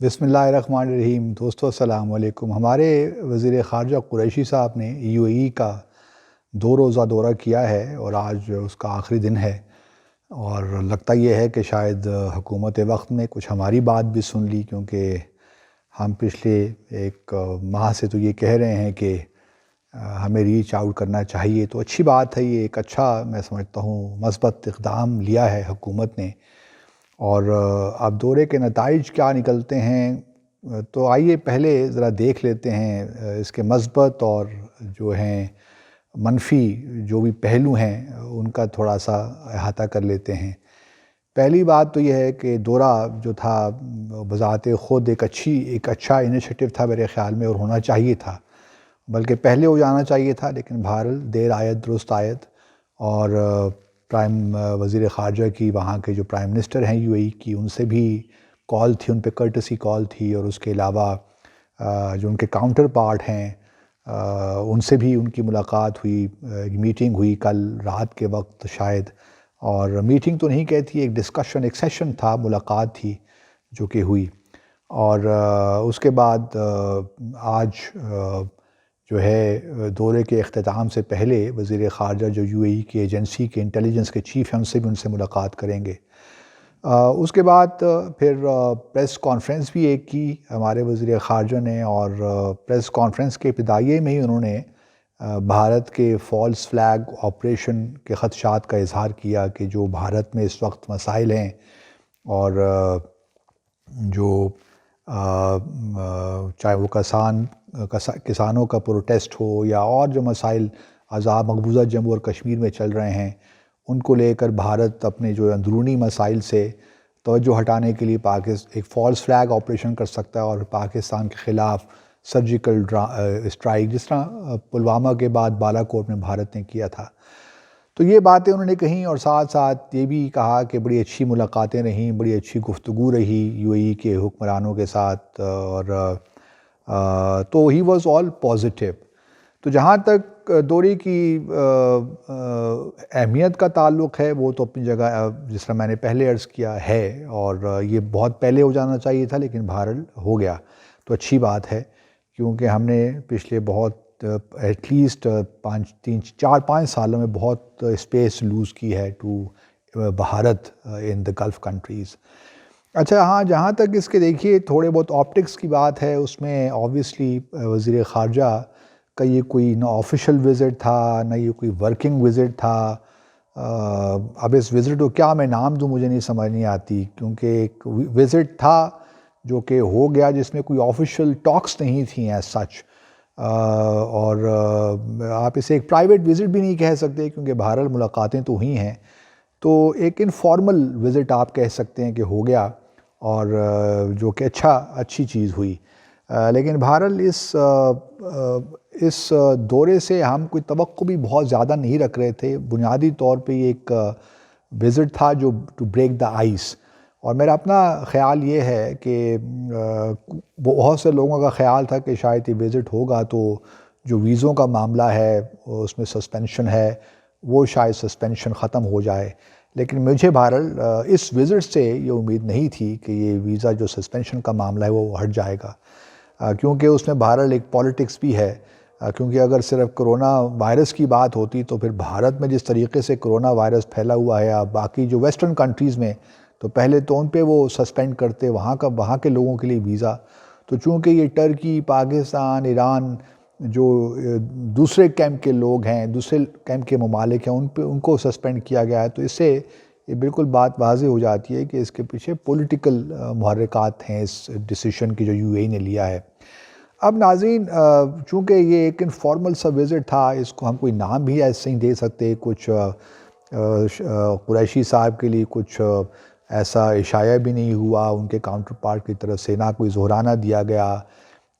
بسم اللہ الرحمن الرحیم۔ دوستو السلام علیکم۔ ہمارے وزیر خارجہ قریشی صاحب نے یو اے ای کا 2 روزہ دورہ کیا ہے اور آج اس کا آخری دن ہے، اور لگتا یہ ہے کہ شاید حکومت وقت نے کچھ ہماری بات بھی سن لی، کیونکہ ہم پچھلے ایک ماہ سے تو یہ کہہ رہے ہیں کہ ہمیں ریچ آؤٹ کرنا چاہیے۔ تو اچھی بات ہے، یہ ایک اچھا میں سمجھتا ہوں مثبت اقدام لیا ہے حکومت نے۔ اور اب دورے کے نتائج کیا نکلتے ہیں، تو آئیے پہلے ذرا دیکھ لیتے ہیں اس کے مثبت اور جو ہیں منفی جو بھی پہلو ہیں ان کا تھوڑا سا احاطہ کر لیتے ہیں۔ پہلی بات تو یہ ہے کہ دورہ جو تھا بذات خود ایک اچھا انیشیٹو تھا میرے خیال میں، اور ہونا چاہیے تھا، بلکہ پہلے ہو جانا چاہیے تھا، لیکن بہرحال دیر آیت درست آیت۔ اور وزیر خارجہ کی، وہاں کے جو پرائم منسٹر ہیں یو اے ای کی، ان سے بھی کال تھی، ان پہ کرٹسی کال تھی، اور اس کے علاوہ جو ان کے کاؤنٹر پارٹ ہیں ان سے بھی ان کی ملاقات ہوئی، میٹنگ ہوئی کل رات کے وقت شاید، اور میٹنگ تو نہیں کہتی، ایک ڈسکشن، ایک سیشن تھا، ملاقات تھی جو کہ ہوئی۔ اور اس کے بعد آج جو ہے دورے کے اختتام سے پہلے وزیر خارجہ جو یو اے ای کی ایجنسی کے انٹیلیجنس کے چیف ہیں ان سے ملاقات کریں گے۔ اس کے بعد پھر پریس کانفرنس بھی ایک کی ہمارے وزیر خارجہ نے، اور پریس کانفرنس کے ابتدائیے میں ہی انہوں نے بھارت کے فالس فلیگ آپریشن کے خدشات کا اظہار کیا کہ جو بھارت میں اس وقت مسائل ہیں، اور جو چاہے وہ کسانوں کا پروٹیسٹ ہو یا اور جو مسائل عذاب مقبوضہ جموں اور کشمیر میں چل رہے ہیں، ان کو لے کر بھارت اپنے جو اندرونی مسائل سے توجہ ہٹانے کے لیے ایک فالس فلیگ آپریشن کر سکتا ہے، اور پاکستان کے خلاف سرجیکل اسٹرائک، جس طرح پلوامہ کے بعد بالا کوٹ میں بھارت نے کیا تھا۔ تو یہ باتیں انہوں نے کہیں، اور ساتھ ساتھ یہ بھی کہا کہ بڑی اچھی ملاقاتیں رہیں، بڑی اچھی گفتگو رہی یو اے ای کے حکمرانوں کے ساتھ، اور تو ہی واز آل پازیٹیو۔ تو جہاں تک دورے کی اہمیت کا تعلق ہے، وہ تو اپنی جگہ جس طرح میں نے پہلے عرض کیا ہے، اور یہ بہت پہلے ہو جانا چاہیے تھا، لیکن بہرحال ہو گیا تو اچھی بات ہے، کیونکہ ہم نے پچھلے بہت ایٹ لیسٹ 4-5 سالوں میں بہت اسپیس لوز کی ہے to Bharat in the gulf countries. اچھا ہاں، جہاں تک اس کے دیکھیے تھوڑے بہت آپٹکس کی بات ہے، اس میں آبویسلی وزیر خارجہ کا یہ کوئی نہ آفیشیل وزٹ تھا، نہ یہ کوئی ورکنگ وزٹ تھا۔ اب اس وزٹ کو کیا میں نام دوں مجھے نہیں سمجھ نہیں آتی، کیونکہ ایک وزٹ تھا جو کہ ہو گیا، جس میں کوئی آفیشیل ٹاکس نہیں تھیں ایز سچ، اور آپ اسے ایک پرائیویٹ وزٹ بھی نہیں کہہ سکتے، کیونکہ بہرحال ملاقاتیں تو ہوئی ہیں، تو ایک انفارمل وزٹ آپ کہہ سکتے ہیں کہ ہو گیا، اور جو کہ اچھی چیز ہوئی۔ لیکن بہرحال اس دورے سے ہم کوئی توقع بھی بہت زیادہ نہیں رکھ رہے تھے۔ بنیادی طور پہ یہ ایک وزٹ تھا جو ٹو بریک دا آئس، اور میرا اپنا خیال یہ ہے کہ بہت سے لوگوں کا خیال تھا کہ شاید یہ وزٹ ہوگا تو جو ویزوں کا معاملہ ہے اس میں سسپینشن ہے، وہ شاید سسپینشن ختم ہو جائے، لیکن مجھے بہرحال اس وزٹ سے یہ امید نہیں تھی کہ یہ ویزا جو سسپینشن کا معاملہ ہے وہ ہٹ جائے گا، کیونکہ اس میں بہرحال ایک پالیٹکس بھی ہے، کیونکہ اگر صرف کرونا وائرس کی بات ہوتی تو پھر بھارت میں جس طریقے سے کرونا وائرس پھیلا ہوا ہے، اب باقی جو ویسٹرن کنٹریز میں تو پہلے تو ان پہ وہ سسپینڈ کرتے وہاں کے لوگوں کے لیے ویزا، تو چونکہ یہ ٹرکی، پاکستان، ایران جو دوسرے کیمپ کے لوگ ہیں، دوسرے کیمپ کے ممالک ہیں، ان کو سسپینڈ کیا گیا ہے، تو اس سے یہ بالکل بات واضح ہو جاتی ہے کہ اس کے پیچھے پولیٹیکل محرکات ہیں اس ڈیسیشن کی جو یو اے ای نے لیا ہے۔ اب ناظرین، چونکہ یہ ایک انفارمل سا وزٹ تھا، اس کو ہم کوئی نام بھی ایسے نہیں دے سکتے، کچھ قریشی صاحب کے لیے کچھ ایسا اشاعہ بھی نہیں ہوا ان کے کاؤنٹر پارٹ کی طرف سے، نہ کوئی ظہرانہ دیا گیا۔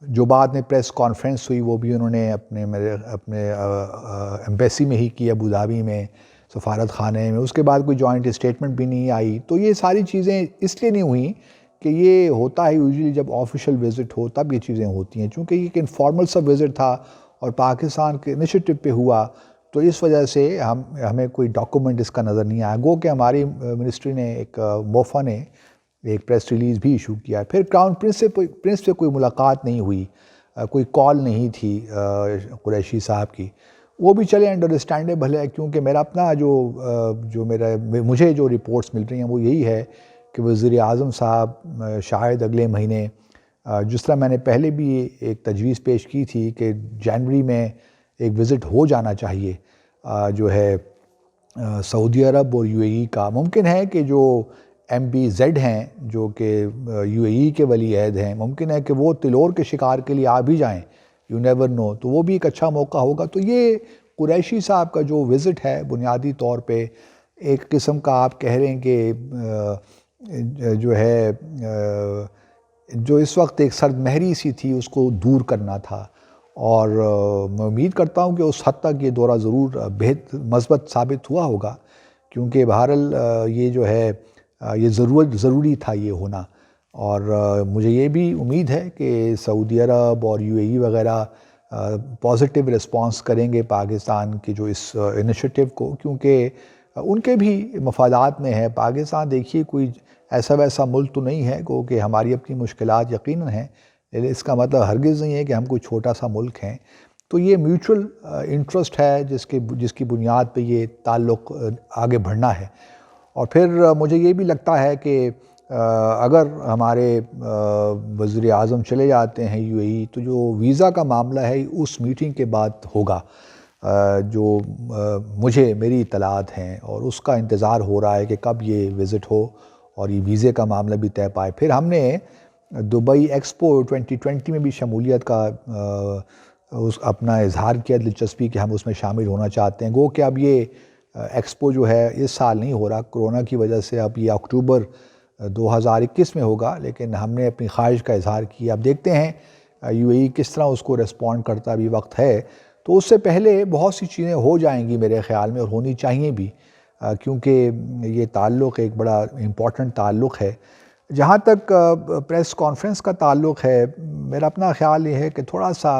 جو بعد میں پریس کانفرنس ہوئی وہ بھی انہوں نے اپنے ایمبیسی میں ہی کی، ابو ظہبی میں، سفارت خانے میں، اس کے بعد کوئی جوائنٹ اسٹیٹمنٹ بھی نہیں آئی۔ تو یہ ساری چیزیں اس لیے نہیں ہوئیں کہ یہ ہوتا ہے یوزلی جب آفیشیل وزٹ ہو تب یہ چیزیں ہوتی ہیں، چونکہ یہ ایک انفارمل سا وزٹ تھا اور پاکستان کے انیشیٹو پہ ہوا، تو اس وجہ سے ہمیں کوئی ڈاکومنٹ اس کا نظر نہیں آیا۔ گو کہ ہماری منسٹری نے موفا نے ایک پریس ریلیز بھی ایشو کیا. پھر کراؤن پرنس سے کوئی ملاقات نہیں ہوئی, کوئی کال نہیں تھی قریشی صاحب کی. وہ بھی چلے انڈرسٹینڈیبل ہے, کیونکہ میرا اپنا مجھے جو رپورٹس مل رہی ہیں وہ یہی ہے کہ وزیر اعظم صاحب شاید اگلے مہینے, جس طرح میں نے پہلے بھی ایک تجویز پیش کی تھی کہ جنوری میں ایک وزٹ ہو جانا چاہیے جو ہے سعودی عرب اور یو اے ای کا. ممکن ہے کہ جو ایم بی زیڈ ہیں جو کہ یو اے ای کے ولی عہد ہیں, ممکن ہے کہ وہ تلور کے شکار کے لیے آ بھی جائیں, یو نیور نو, تو وہ بھی ایک اچھا موقع ہوگا. تو یہ قریشی صاحب کا جو وزٹ ہے بنیادی طور پہ ایک قسم کا آپ کہہ رہے ہیں کہ جو ہے جو اس وقت ایک سرد مہری سی تھی اس کو دور کرنا تھا. اور میں امید کرتا ہوں کہ اس حد تک یہ دورہ ضرور مثبت ثابت ہوا ہوگا, کیونکہ بہرحال یہ جو ہے یہ ضروری تھا یہ ہونا. اور مجھے یہ بھی امید ہے کہ سعودی عرب اور یو اے ای وغیرہ پازیٹیو رسپانس کریں گے پاکستان کی جو اس انیشیٹو کو, کیونکہ ان کے بھی مفادات میں ہے. پاکستان دیکھیے کوئی ایسا ویسا ملک تو نہیں ہے کہ ہماری اپنی مشکلات یقیناً ہیں, لیکن اس کا مطلب ہرگز نہیں ہے کہ ہم کوئی چھوٹا سا ملک ہیں. تو یہ میوچل انٹرسٹ ہے جس کی بنیاد پہ یہ تعلق آگے بڑھنا ہے. اور پھر مجھے یہ بھی لگتا ہے کہ اگر ہمارے وزیر اعظم چلے جاتے ہیں یو اے ای, تو جو ویزا کا معاملہ ہے اس میٹنگ کے بعد ہوگا, جو میری اطلاعات ہیں, اور اس کا انتظار ہو رہا ہے کہ کب یہ وزٹ ہو اور یہ ویزے کا معاملہ بھی طے پائے. پھر ہم نے دبئی ایکسپو 2020 میں بھی شمولیت کا اپنا اظہار کیا دلچسپی کہ ہم اس میں شامل ہونا چاہتے ہیں. گو کہ اب یہ ایکسپو جو ہے اس سال نہیں ہو رہا کرونا کی وجہ سے, اب یہ اکتوبر 2021 میں ہوگا, لیکن ہم نے اپنی خواہش کا اظہار کیا. اب دیکھتے ہیں یو اے ای کس طرح اس کو ریسپونڈ کرتا, بھی وقت ہے. تو اس سے پہلے بہت سی چیزیں ہو جائیں گی میرے خیال میں, اور ہونی چاہیے بھی, کیونکہ یہ تعلق ایک بڑا امپورٹنٹ تعلق ہے. جہاں تک پریس کانفرنس کا تعلق ہے, میرا اپنا خیال یہ ہے کہ تھوڑا سا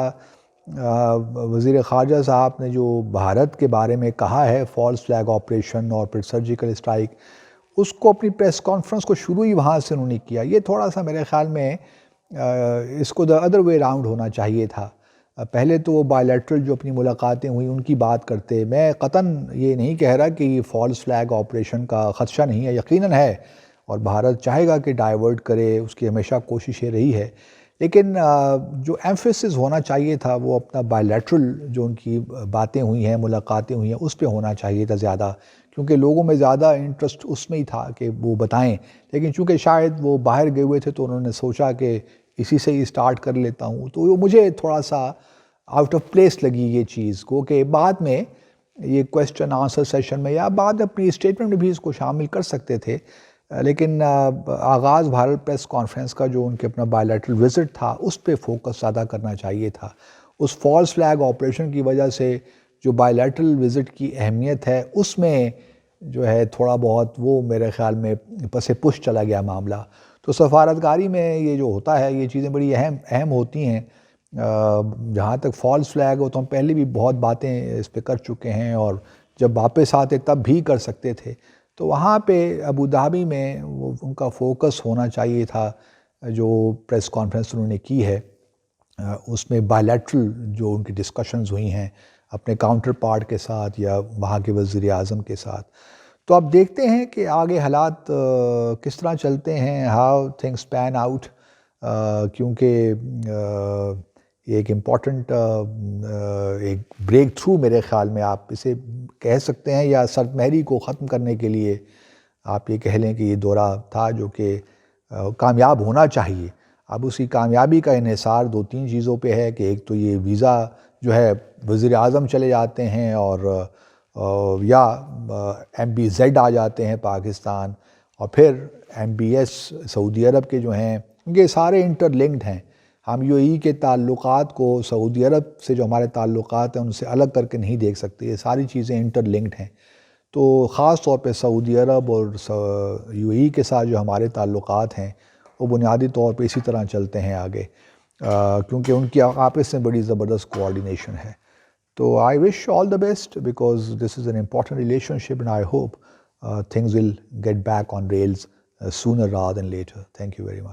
وزیر خارجہ صاحب نے جو بھارت کے بارے میں کہا ہے, فالس فلیگ آپریشن اور پھر سرجیکل اسٹرائک, اس کو اپنی پریس کانفرنس کو شروع ہی وہاں سے انہوں نے کیا. یہ تھوڑا سا میرے خیال میں اس کو ادر وے راؤنڈ ہونا چاہیے تھا. پہلے تو وہ بائی لیٹرل جو اپنی ملاقاتیں ہوئیں ان کی بات کرتے. میں قطعاً یہ نہیں کہہ رہا کہ یہ فالس فلیگ آپریشن کا خدشہ نہیں ہے, یقیناً ہے, اور بھارت چاہے گا کہ ڈائیورٹ کرے, اس کی ہمیشہ کوشش یہ رہی ہے. لیکن جو ایمفیسس ہونا چاہیے تھا وہ اپنا بائی لیٹرل جو ان کی باتیں ہوئی ہیں, ملاقاتیں ہوئی ہیں, اس پہ ہونا چاہیے تھا زیادہ, کیونکہ لوگوں میں زیادہ انٹرسٹ اس میں ہی تھا کہ وہ بتائیں. لیکن چونکہ شاید وہ باہر گئے ہوئے تھے تو انہوں نے سوچا کہ اسی سے ہی اسٹارٹ کر لیتا ہوں. تو مجھے تھوڑا سا آؤٹ آف پلیس لگی یہ چیز کو, کہ بعد میں یہ کویسچن آنسر سیشن میں یا بعد اپنی اسٹیٹمنٹ میں بھی اس کو شامل کر سکتے تھے. لیکن آغاز بھارت پریس کانفرنس کا جو ان کے اپنا بائی لیٹرل وزٹ تھا اس پہ فوکس زیادہ کرنا چاہیے تھا. اس فالس فلیگ آپریشن کی وجہ سے جو بائی لیٹرل وزٹ کی اہمیت ہے اس میں جو ہے تھوڑا بہت وہ میرے خیال میں پس پش چلا گیا معاملہ. تو سفارتکاری میں یہ جو ہوتا ہے یہ چیزیں بڑی اہم ہوتی ہیں. جہاں تک فالس فلیگ ہو تو ہم پہلے بھی بہت باتیں اس پہ کر چکے ہیں, اور جب واپس آتے تب بھی کر سکتے تھے. تو وہاں پہ ابوظہبی میں ان کا فوکس ہونا چاہیے تھا. جو پریس کانفرنس انہوں نے کی ہے اس میں بائی لیٹرل جو ان کی ڈسکشنز ہوئی ہیں اپنے کاؤنٹر پارٹ کے ساتھ یا وہاں کے وزیر اعظم کے ساتھ. تو اب دیکھتے ہیں کہ آگے حالات کس طرح چلتے ہیں, ہاؤ تھنگس پین آؤٹ, کیونکہ یہ ایک امپورٹنٹ ایک بریک تھرو میرے خیال میں آپ اسے کہہ سکتے ہیں, یا سرد مہری کو ختم کرنے کے لیے آپ یہ کہہ لیں کہ یہ دورہ تھا جو کہ کامیاب ہونا چاہیے. اب اسی کامیابی کا انحصار دو تین چیزوں پہ ہے, کہ ایک تو یہ ویزا جو ہے وزیر اعظم چلے جاتے ہیں اور یا ایم بی زیڈ آ جاتے ہیں پاکستان, اور پھر ایم بی ایس سعودی عرب کے جو ہیں, یہ سارے انٹر لنکڈ ہیں. ہم یو اے ای کے تعلقات کو سعودی عرب سے جو ہمارے تعلقات ہیں ان سے الگ کر کے نہیں دیکھ سکتے, یہ ساری چیزیں انٹر لنکڈ ہیں. تو خاص طور پہ سعودی عرب اور یو اے ای کے ساتھ جو ہمارے تعلقات ہیں وہ بنیادی طور پہ اسی طرح چلتے ہیں آگے, کیونکہ ان کی آپس میں بڑی زبردست کوآرڈینیشن ہے. تو I wish all the best because this is an important relationship, and I hope things will get back on rails sooner rather than later. Thank you very much.